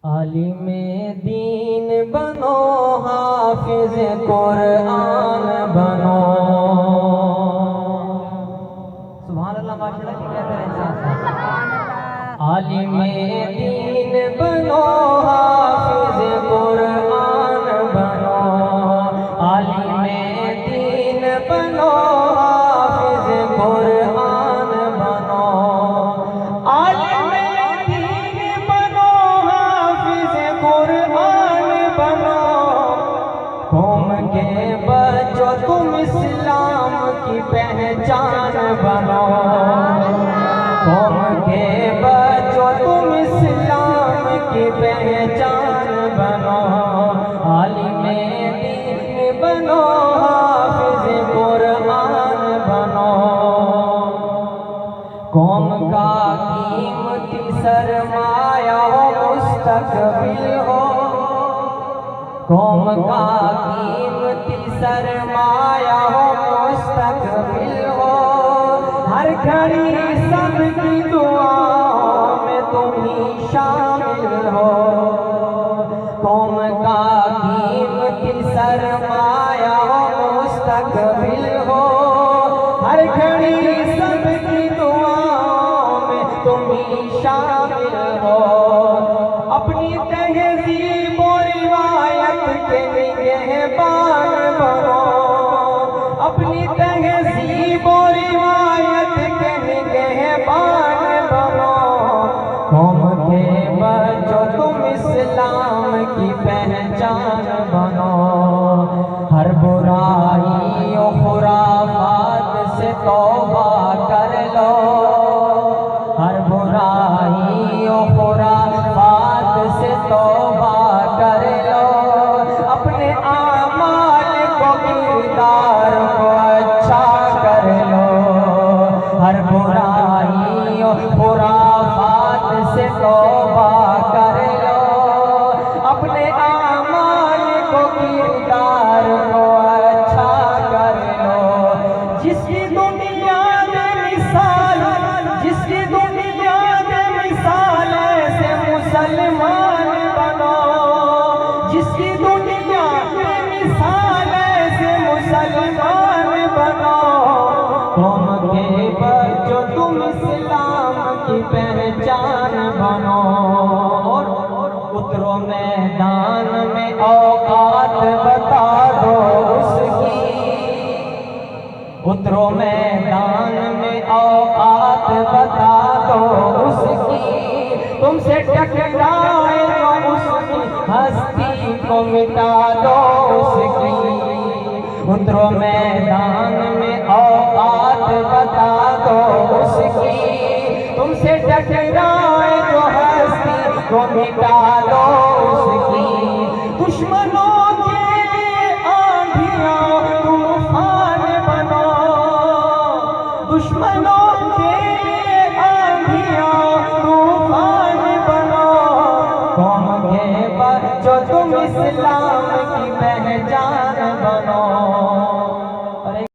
عالم دین بنو، حافظ قرآن بنو۔ سبحان اللہ، ماشاء اللہ کی کہتے ہیں۔ عالم دین بنو، حافظ قرآن بنو۔ عالم دین بنو، حافظ قرآن بنو۔ عالم دین بنو، حافظ قرآن بنو۔ قوم کے بچوں تم اسلام کی پہچان بنو۔ قوم کے بچوں تم اسلام کی پہچان بنو۔ عالم دین بنو، حافظ قرآن بنو۔ قوم کا قیمتی سرمایہ ہو، مستقبل ہو۔ قوم کا قیمتی سرمایہ ہو، مستقبل ہو۔ ہر گھڑی سب کی دعاؤں میں تم ہی شامل ہو۔ قوم کا قیمتی سرمایہ ہو، مستقبل ہو۔ ہر گھڑی سب کی دعاؤں میں تم ہی شامل ہو۔ اپنی تہذیب و روایت کے نگہبان بنو۔ اپنی تہذیب و روایت کے نگہبان بنو۔ قوم کے بچوں تم اسلام کی پہچان بنو۔ ہر برائی و خرافات سے توبہ کر لو۔ ہر برائی و خرافات سے توبہ کر لو۔ اپنے اعمال کو، کردار کو اچھا کر لو۔ ہر برائی و خرافات سے توبہ کر لو۔ اپنے اعمال کو، کردار کو اچھا کر لو۔ جس کی دنیا میں مثال، جس کی دنیا میں مثال ایسے مسلمان بنو۔ جس کی دنیا میں مثال ایسے مسلمان بنو۔ قوم کے بچوں تم اسلام کی پہچان بنو۔ اور اترو میدان میں، اوقات بتا دو اس کی۔ اترو میدان میں، اوقات بتا دو اس کی۔ تم سے ٹکرائے جو اس کی ہستی کو مٹا دو اس کی۔ اترو میدان میں، اوقات بتا دو اس کی۔ تم سے ٹکرائے جو ہستی کو مٹا دو اس کی۔ دشمنوں کے لیے آندھیاں طوفان بنو۔ دشمنوں کے لیے آندھیاں طوفان بنو۔ قوم کے بچوں تم اسلام کی پہچان بنو۔